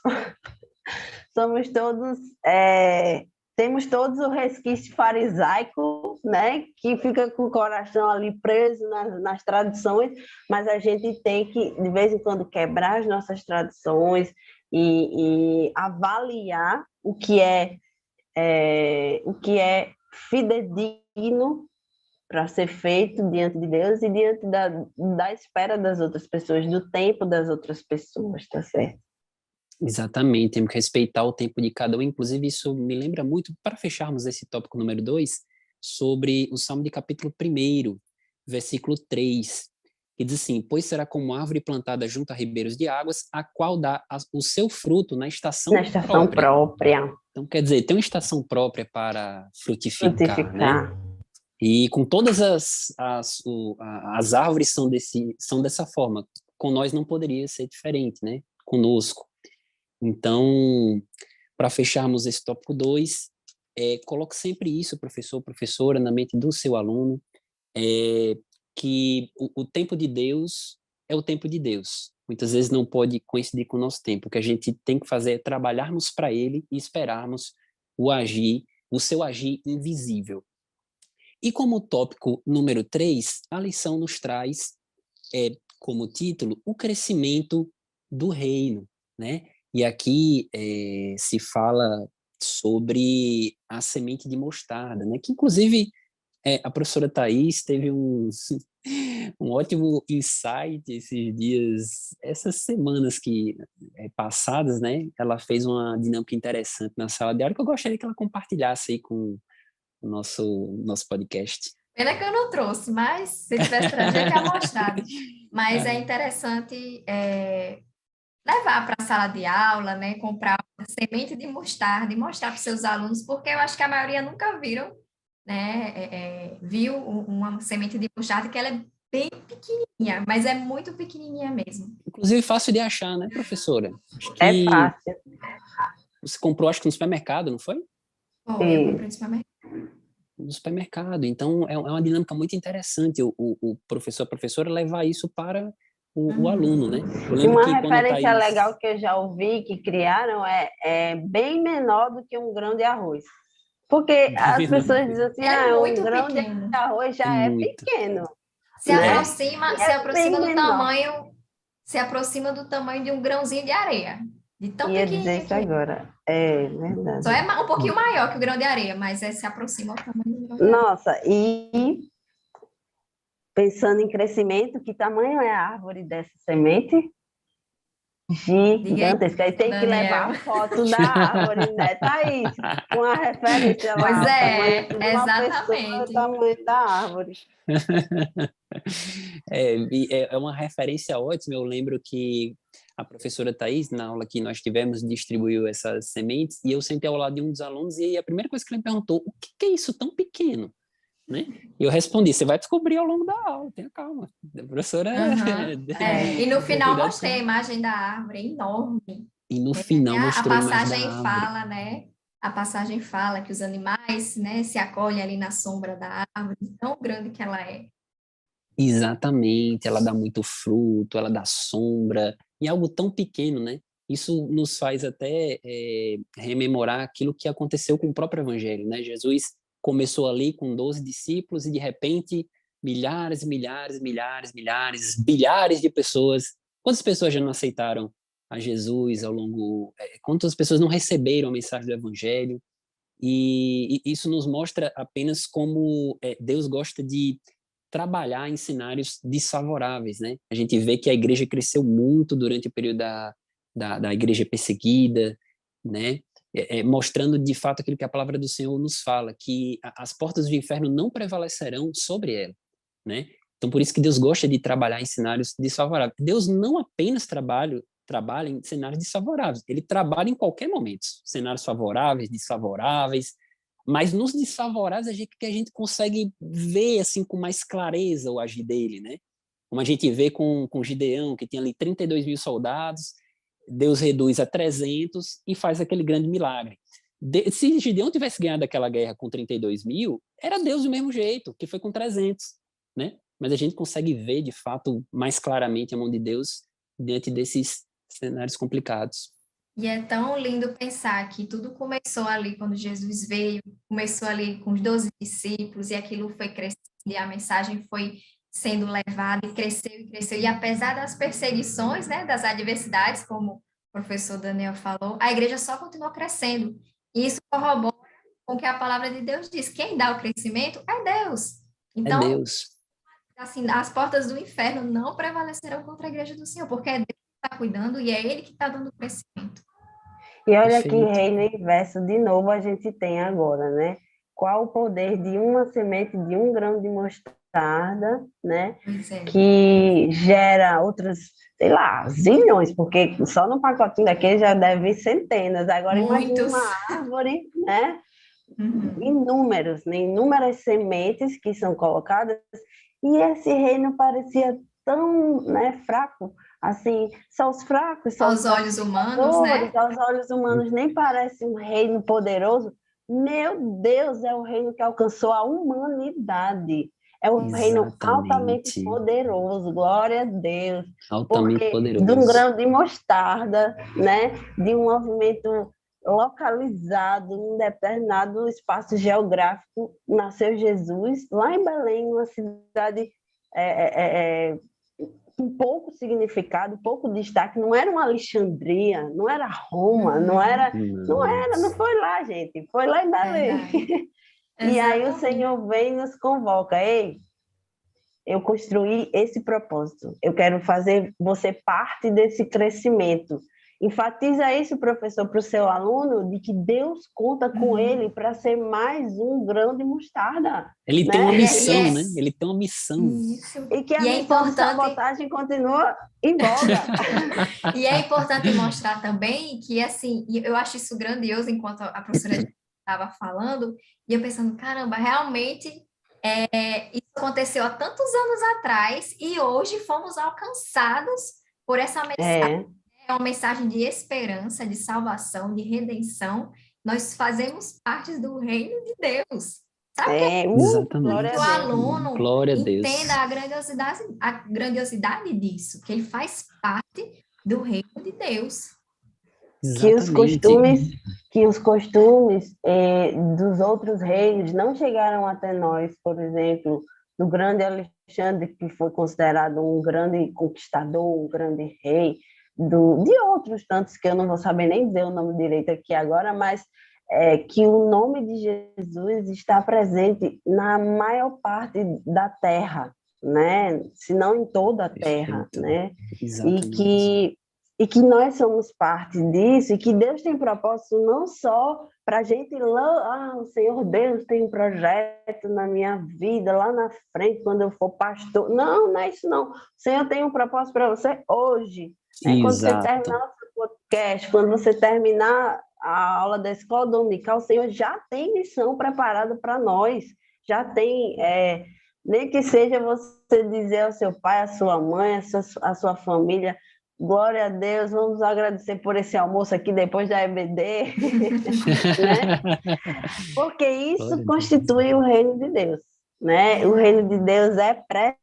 temos todos o resquício farisaico, né? Que fica com o coração ali preso nas tradições, mas a gente tem que, de vez em quando, quebrar as nossas tradições e avaliar o que é fidedigno para ser feito diante de Deus e diante da espera das outras pessoas, do tempo das outras pessoas, tá certo? Exatamente, temos que respeitar o tempo de cada um. Inclusive, isso me lembra muito, para fecharmos esse tópico número 2, sobre o Salmo de capítulo 1, versículo 3, que diz assim: pois será como árvore plantada junto a ribeiros de águas, a qual dá o seu fruto na estação Na estação própria. Então, quer dizer, tem uma estação própria para frutificar, né? Frutificar. E com todas as árvores são dessa forma. Com nós não poderia ser diferente, né? Conosco. Então, para fecharmos esse tópico 2, coloque sempre isso, professor, professora, na mente do seu aluno, que o tempo de Deus é o tempo de Deus. Muitas vezes não pode coincidir com o nosso tempo. O que a gente tem que fazer é trabalharmos para Ele e esperarmos o seu agir invisível. E como tópico número 3, a lição nos traz, como título, o crescimento do reino, né? E aqui se fala sobre a semente de mostarda, né? Que inclusive a professora Thais teve um ótimo insight esses dias, essas semanas que passadas, né? Ela fez uma dinâmica interessante na sala de aula que eu gostaria que ela compartilhasse aí com o nosso podcast. Pena que eu não trouxe, mas se tivesse trazido, eu tinha mostrado. Mas é interessante levar para a sala de aula, né? Comprar uma semente de mostarda e mostrar para os seus alunos, porque eu acho que a maioria nunca viram, né? Viu uma semente de mostarda que ela é bem pequenininha, mas é muito pequenininha mesmo. Inclusive fácil de achar, né, professora? Acho que É fácil. você comprou, acho que no supermercado, não foi? Foi, eu comprei no supermercado. No supermercado. Então, é uma dinâmica muito interessante o professor, a professora levar isso para o aluno, né? Eu lembro Uma que quando a referência Thais... legal que eu já ouvi que criaram é bem menor do que um grão de arroz. Porque as pessoas dizem assim, É um muito grão pequeno. de arroz já é muito. pequeno. Se né? aproxima do menor. tamanho, se aproxima do tamanho de um grãozinho de areia. De tão Ia dizer pequenininho isso que é. agora. É verdade. Só é um pouquinho maior que o grão de areia, mas se aproxima ao tamanho do grão de areia. Nossa, e pensando em crescimento, que tamanho é a árvore dessa semente? Gigantesca. Aí tem que levar a foto da árvore, né, Thaís? Uma referência lá, Pois o tamanho de uma exatamente. pessoa, o tamanho da árvore. É uma referência ótima. Eu lembro que a professora Thais, na aula que nós tivemos, distribuiu essas sementes e eu sentei ao lado de um dos alunos e a primeira coisa que ele me perguntou, o que é isso tão pequeno? Né? E eu respondi, você vai descobrir ao longo da aula, tenha calma. A professora... E no final cuidado mostrei a imagem da árvore, é enorme. E no final A mostrou a imagem da passagem árvore. fala, né? A passagem fala que os animais, né, se acolhem ali na sombra da árvore, tão grande que ela é. Exatamente, ela dá muito fruto, ela dá sombra, e algo tão pequeno, né? Isso nos faz até rememorar aquilo que aconteceu com o próprio Evangelho, né? Jesus começou ali com 12 discípulos e, de repente, milhares, milhares, milhares, milhares, bilhares de pessoas. Quantas pessoas já não aceitaram a Jesus ao longo... quantas pessoas não receberam a mensagem do Evangelho? E isso nos mostra apenas como Deus gosta de trabalhar em cenários desfavoráveis, né? A gente vê que a igreja cresceu muito durante o período da igreja perseguida, né? Mostrando de fato aquilo que a palavra do Senhor nos fala, que as portas do inferno não prevalecerão sobre ela, né? Então, por isso que Deus gosta de trabalhar em cenários desfavoráveis. Deus não apenas trabalha em cenários desfavoráveis, ele trabalha em qualquer momento, cenários favoráveis, desfavoráveis, mas nos desfavoráveis que a gente consegue ver assim com mais clareza o agir dele, né? Como a gente vê com Gideão, que tinha ali 32 mil soldados, Deus reduz a 300 e faz aquele grande milagre. Se Gideão tivesse ganhado aquela guerra com 32 mil, era Deus do mesmo jeito, que foi com 300, né? Mas a gente consegue ver, de fato, mais claramente a mão de Deus diante desses cenários complicados. E é tão lindo pensar que tudo começou ali quando Jesus veio, começou ali com os 12 discípulos, e aquilo foi crescendo, e a mensagem foi sendo levada, e cresceu. E apesar das perseguições, né, das adversidades, como o professor Daniel falou, a igreja só continuou crescendo. E isso corrobora com o que a palavra de Deus diz. Quem dá o crescimento é Deus. Então, Deus. assim, as portas do inferno não prevalecerão contra a igreja do Senhor, porque é Deus que está cuidando e é Ele que está dando o crescimento. E olha Perfeito. que reino inverso de novo a gente tem agora, né? qual o poder de uma semente de um grão de mostarda, né? Pois é. Que gera outras, sei lá, zilhões, porque só no pacotinho daquele já deve vir centenas. Agora imagine Muitos. uma árvore, né? Uhum. Inúmeras sementes que são colocadas, e esse reino parecia tão, né, fraco, assim, só os fracos, só os Aos olhos humanos, pacificadores, né? aos olhos humanos nem parece um reino poderoso. Meu Deus, é o reino que alcançou a humanidade. É um reino altamente Exatamente. poderoso, glória a Deus. Altamente Porque de um poderoso. grão de mostarda, né, de um movimento localizado em um determinado espaço geográfico, nasceu Jesus, lá em Belém, uma cidade com pouco significado, pouco destaque, não era uma Alexandria, não era Roma, Uhum. Não. não foi lá, gente, foi lá em Belém. Verdade. E aí o Exatamente. Senhor vem e nos convoca, ei, eu construí esse propósito, eu quero fazer você parte desse crescimento. Enfatiza isso, professor, para o seu aluno, de que Deus conta com Uhum. ele para ser mais um grão de mostarda, Ele tem uma né? E é, e missão, é né? Ele tem uma missão. isso. E que a E é missão de importante, sabotagem continua em voga. e é importante mostrar também que, assim, e eu acho isso grandioso enquanto a professora estava falando, e eu pensando, caramba, realmente isso aconteceu há tantos anos atrás e hoje fomos alcançados por essa mensagem. É, É uma mensagem de esperança, de salvação, de redenção. Nós fazemos parte do reino de Deus. Sabe o que é glória que a o Exatamente. Deus. aluno Glória a entenda Deus. a grandiosidade disso, que ele faz parte do reino de Deus. Que os Exatamente. costumes, que os costumes dos outros reinos não chegaram até nós, por exemplo, do grande Alexandre, que foi considerado um grande conquistador, um grande rei, de outros tantos que eu não vou saber nem dizer o nome direito aqui agora, mas que o nome de Jesus está presente na maior parte da terra, né? Se não em toda a terra, Perfeito. né? E Exatamente. que e que nós somos parte disso, e que Deus tem propósito não só para a gente lá, o Senhor Deus tem um projeto na minha vida, lá na frente, quando eu for pastor. Não, não é isso não. O Senhor tem um propósito para você hoje. Né? Quando você Exato. terminar o seu podcast, quando você terminar a aula da escola dominical, o Senhor já tem missão preparada para nós. Já tem, nem que seja você dizer ao seu pai, à sua mãe, à sua família, glória a Deus, vamos agradecer por esse almoço aqui depois da EBD, né? Porque isso Glória a Deus. constitui o reino de Deus, né? O reino de Verdade. Deus é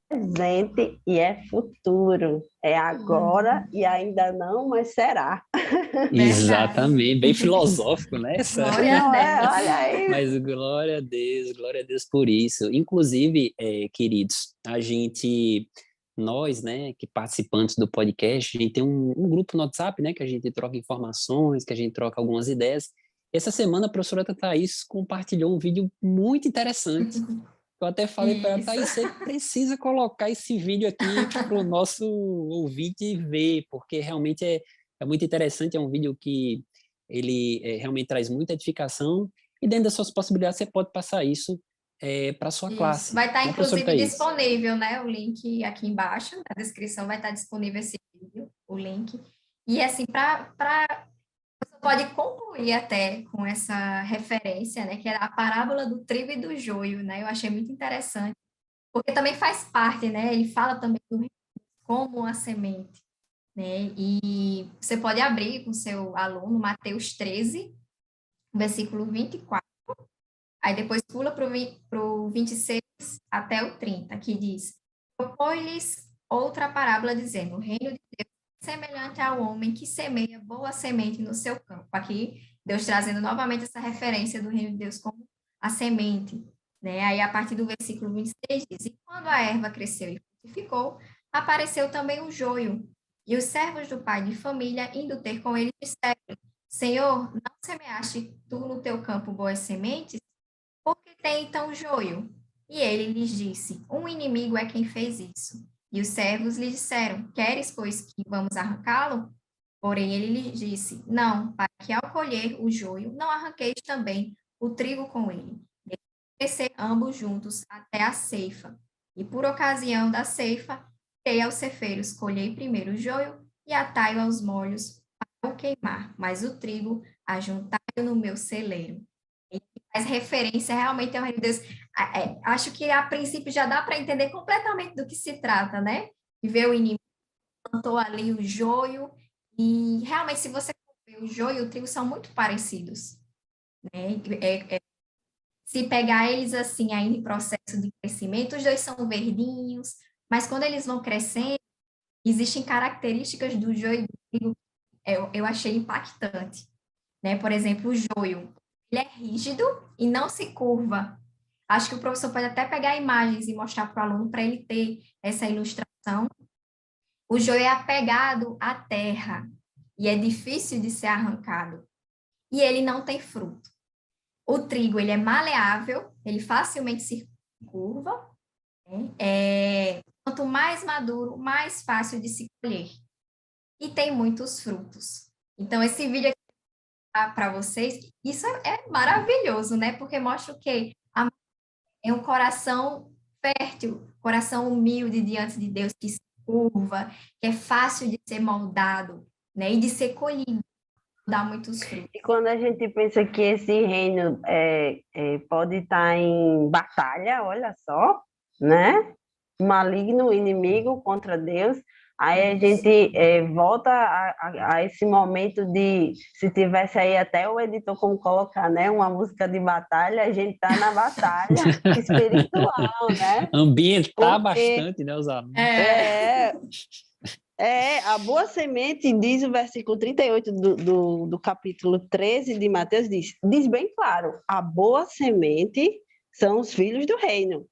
presente e é futuro, é agora e ainda não, mas será. Verdade. Exatamente. Bem filosófico, né? Glória a Não é? Deus. Olha aí. Mas glória a Deus por isso. Inclusive, queridos, nós, né, que participantes do podcast, a gente tem um grupo no WhatsApp, né, que a gente troca informações, que a gente troca algumas ideias. Essa semana a professora Thaís compartilhou um vídeo muito interessante. Eu até falei para ela, Isso. Thaís, você precisa colocar esse vídeo aqui para o nosso ouvinte ver, porque realmente é muito interessante, é um vídeo que ele realmente traz muita edificação, e dentro das suas possibilidades você pode passar isso para a sua Isso. classe, Vai estar, né, professora inclusive, Thaís? disponível, né? O link aqui embaixo, na descrição vai estar disponível esse vídeo, o link. E, assim, você pode concluir até com essa referência, né? Que era a parábola do trigo e do joio, né? Eu achei muito interessante, porque também faz parte, né? Ele fala também do reino como uma semente, né? E você pode abrir com o seu aluno Mateus 13, versículo 24. Aí depois pula para o 26 até o 30, que diz: Propõe-lhes outra parábola, dizendo: O reino de Deus é semelhante ao homem que semeia boa semente no seu campo. Aqui, Deus trazendo novamente essa referência do reino de Deus como a semente. Né? Aí, a partir do versículo 26, diz: E quando a erva cresceu e frutificou, apareceu também o joio. E os servos do pai de família, indo ter com ele, disseram: Senhor, não semeaste tu no teu campo boas sementes? Por que tem então joio? E ele lhes disse: Um inimigo é quem fez isso. E os servos lhe disseram: Queres, pois, que vamos arrancá-lo? Porém, ele lhes disse: Não, para que ao colher o joio, não arranqueis também o trigo com ele. descer ambos juntos até a ceifa. E por ocasião da ceifa, dei aos ceifeiros, colhei primeiro o joio e atai-o aos molhos para o queimar, mas o trigo ajuntai-o no meu celeiro. E faz referência realmente ao reino de Deus. Acho que a princípio já dá para entender completamente do que se trata, né? De ver o inimigo plantou ali o joio, e realmente, se você ver o joio e o trigo são muito parecidos, né? Se pegar eles assim, ainda em processo de crescimento, os dois são verdinhos, mas quando eles vão crescendo, existem características do joio e do trigo que eu achei impactante, né? Por exemplo, o joio, ele é rígido e não se curva. Acho que o professor pode até pegar imagens e mostrar para o aluno para ele ter essa ilustração. O joio é apegado à terra e é difícil de ser arrancado. E ele não tem fruto. O trigo, ele é maleável, ele facilmente se curva, né? Quanto mais maduro, mais fácil de se colher. E tem muitos frutos. Então, esse vídeo aqui para vocês, isso é maravilhoso, né? Porque mostra o quê? É um coração fértil, coração humilde diante de Deus, que se curva, que é fácil de ser moldado, né? E de ser colhido, dá muitos frutos. E quando a gente pensa que esse reino pode estar em batalha, olha só, né? Maligno, inimigo contra Deus, aí a gente volta a esse momento de, se tivesse aí até o editor como colocar, né? Uma música de batalha, a gente está na batalha espiritual, né? Ambientar Porque bastante, né, os alunos. a boa semente, diz o versículo 38 do capítulo 13 de Mateus, diz bem claro, a boa semente são os filhos do reino,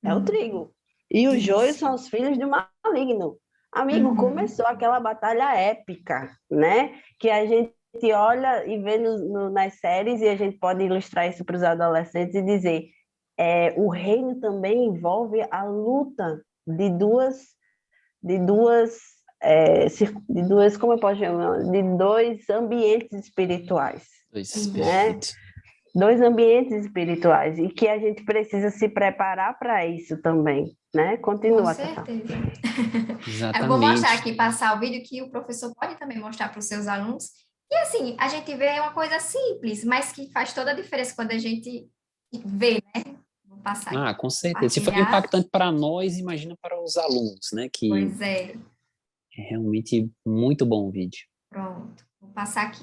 é o trigo. E os joios são os filhos do maligno. Amigo, começou aquela batalha épica, né? Que a gente olha e vê nas séries, e a gente pode ilustrar isso para os adolescentes e dizer, o reino também envolve a luta de duas, como eu posso chamar? De dois ambientes espirituais. Né? Dois ambientes espirituais, e que a gente precisa se preparar para isso também, né? Continua, Com certeza. Exatamente. Eu vou mostrar aqui, passar o vídeo que o professor pode também mostrar para os seus alunos. E assim, a gente vê uma coisa simples, mas que faz toda a diferença quando a gente vê, né? Vou passar aqui. Com certeza. Se foi impactante para nós, imagina para os alunos, né? Que pois é. É realmente muito bom o vídeo. Pronto, vou passar aqui.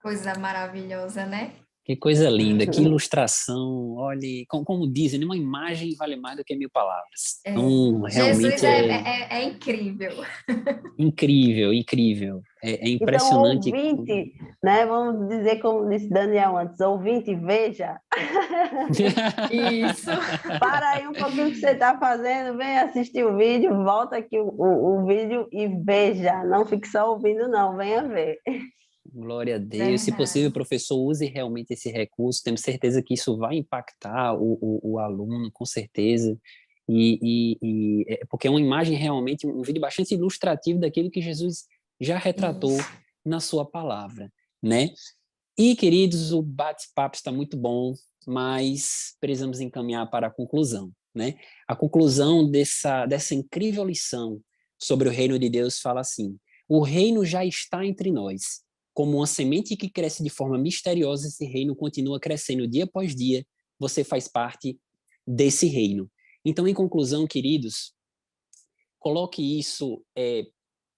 Coisa maravilhosa, né? Que coisa linda, que ilustração. Olhe, como dizem, uma imagem vale mais do que 1000 palavras. Então, realmente Jesus é incrível. Incrível, incrível. É impressionante. Então, ouvinte, né? Vamos dizer como disse Daniel antes, ouvinte, veja. Isso. Para aí um pouquinho o que você está fazendo, vem assistir o vídeo, volta aqui o vídeo e veja. Não fique só ouvindo, não, venha ver. Glória a Deus. Verdade. Se possível, professor, use realmente esse recurso. Temos certeza que isso vai impactar o aluno, com certeza. Porque é uma imagem realmente, um vídeo bastante ilustrativo daquilo que Jesus já retratou na sua palavra, né? E, queridos, o bate-papo está muito bom, mas precisamos encaminhar para a conclusão, né? A conclusão dessa incrível lição sobre o reino de Deus fala assim: o reino já está entre nós. Como uma semente que cresce de forma misteriosa, esse reino continua crescendo dia após dia. Você faz parte desse reino. Então, em conclusão, queridos, coloque isso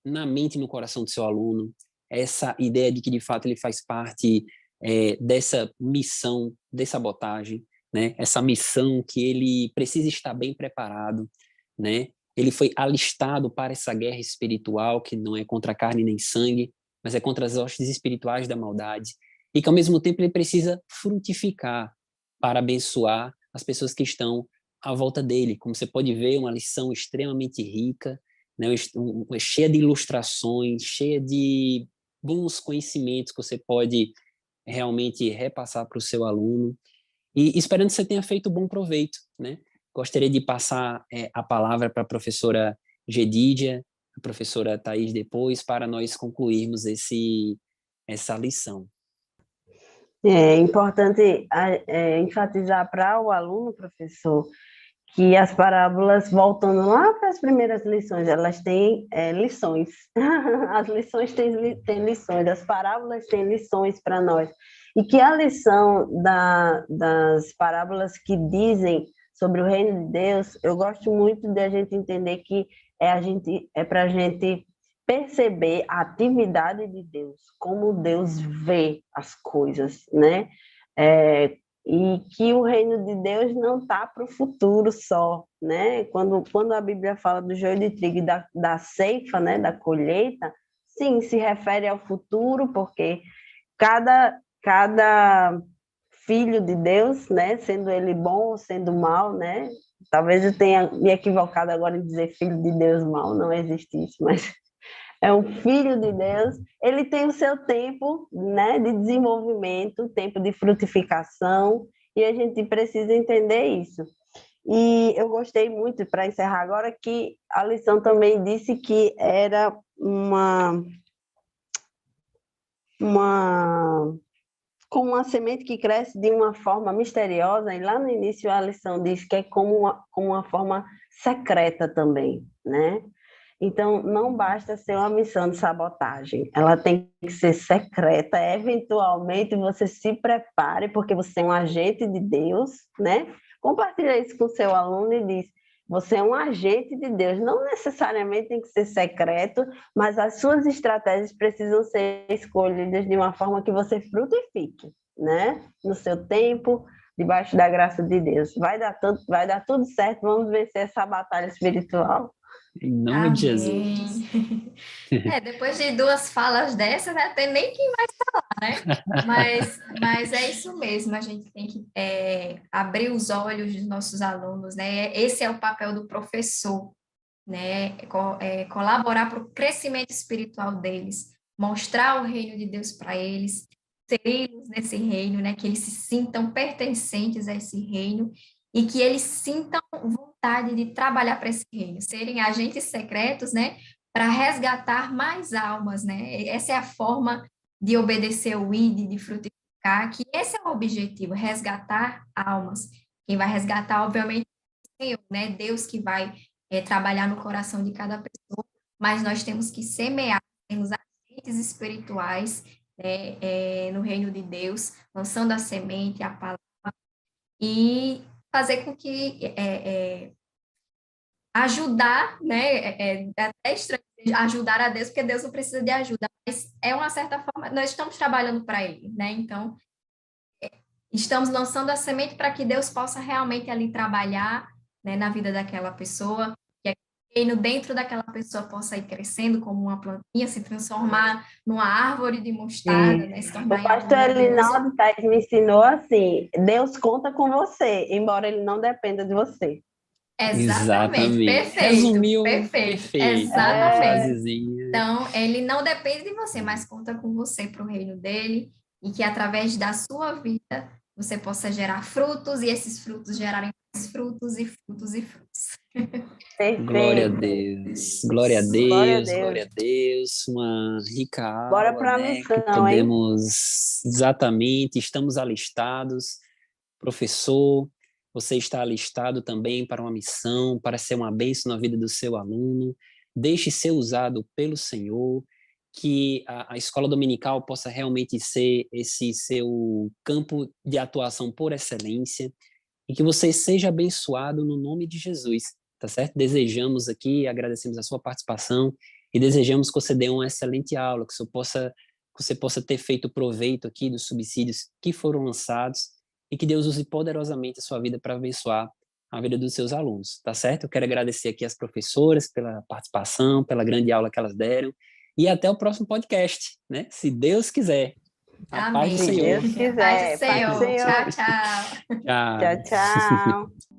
na mente e no coração do seu aluno, essa ideia de que, de fato, ele faz parte dessa missão de sabotagem, né? Essa missão que ele precisa estar bem preparado, né? Ele foi alistado para essa guerra espiritual que não é contra carne nem sangue, mas é contra as hostes espirituais da maldade, e que ao mesmo tempo ele precisa frutificar para abençoar as pessoas que estão à volta dele. Como você pode ver, uma lição extremamente rica, né? Cheia de ilustrações, cheia de bons conhecimentos que você pode realmente repassar para o seu aluno, e esperando que você tenha feito bom proveito, né? Gostaria de passar a palavra para a professora Gedídia, a professora Thais depois, para nós concluirmos essa lição. É importante enfatizar para o aluno, professor, que as parábolas, voltando lá para as primeiras lições, elas têm lições. As lições têm lições, as parábolas têm lições para nós. E que a lição das parábolas que dizem sobre o reino de Deus, eu gosto muito de a gente entender que é para a gente perceber a atividade de Deus, como Deus vê as coisas, né? E que o reino de Deus não está para o futuro só, né? Quando a Bíblia fala do joio de trigo e da ceifa, né, da colheita, sim, se refere ao futuro, porque cada filho de Deus, né, sendo ele bom ou sendo mal, né? Talvez eu tenha me equivocado agora em dizer filho de Deus mal, não existe isso, mas é um filho de Deus, ele tem o seu tempo, né, de desenvolvimento, tempo de frutificação, e a gente precisa entender isso. E eu gostei muito, para encerrar agora, que a lição também disse que era como uma semente que cresce de uma forma misteriosa, e lá no início a lição diz que é como uma forma secreta também, né? Então, não basta ser uma missão de sabotagem, ela tem que ser secreta, eventualmente você se prepare, porque você é um agente de Deus, né? Compartilha isso com o seu aluno e diz, você é um agente de Deus, não necessariamente tem que ser secreto, mas as suas estratégias precisam ser escolhidas de uma forma que você frutifique, né? No seu tempo, debaixo da graça de Deus. Vai dar tudo certo, vamos vencer essa batalha espiritual. Em nome de Amém. Jesus. Depois de duas falas dessas, não tem nem quem vai falar, né? Mas é isso mesmo, a gente tem que abrir os olhos dos nossos alunos, né? Esse é o papel do professor, né? Colaborar para o crescimento espiritual deles, mostrar o reino de Deus para eles, inseri-los nesse reino, né? Que eles se sintam pertencentes a esse reino e que eles sintam vontade de trabalhar para esse reino, serem agentes secretos, né? Para resgatar mais almas, né? Essa é a forma de obedecer o ID, de frutificar, que esse é o objetivo, resgatar almas. Quem vai resgatar, obviamente, é o Senhor, né? Deus que vai trabalhar no coração de cada pessoa, mas nós temos que semear, temos agentes espirituais, né, no reino de Deus, lançando a semente, a palavra, e fazer com que ajudar, né, até estranho ajudar a Deus, porque Deus não precisa de ajuda, mas é uma certa forma, nós estamos trabalhando para Ele, né, então estamos lançando a semente para que Deus possa realmente ali trabalhar, né, na vida daquela pessoa, que o reino dentro daquela pessoa possa ir crescendo como uma plantinha, se transformar numa árvore de mostarda, né, se tornar O em algo pastor grandioso. Elinaldo Tais me ensinou assim, Deus conta com você, embora ele não dependa de você. Exatamente, Exatamente. Resumiu perfeito, perfeito, né? Uma exatamente. frasezinha. Então, ele não depende de você, mas conta com você para o reino dele e que através da sua vida você possa gerar frutos e esses frutos gerarem mais frutos e frutos e frutos. Glória a Perfeito. Deus, glória a Glória a Deus, Deus. glória a Deus. Uma rica Bora aula, para a né? Que missão, hein? podemos, exatamente, estamos alistados. Professor, você está alistado também para uma missão, para ser uma bênção na vida do seu aluno. Deixe ser usado pelo Senhor, que a escola dominical possa realmente ser esse seu campo de atuação por excelência e que você seja abençoado no nome de Jesus, tá certo? Desejamos aqui, agradecemos a sua participação e desejamos que você dê uma excelente aula, que você possa ter feito proveito aqui dos subsídios que foram lançados e que Deus use poderosamente a sua vida para abençoar a vida dos seus alunos, tá certo? Eu quero agradecer aqui às professoras pela participação, pela grande aula que elas deram, e até o próximo podcast, né? Se Deus quiser. A paz do Amém. Senhor. Se Deus A paz do quiser. Paz do Senhor. Senhor. Tchau, tchau. Tchau. Tchau, tchau.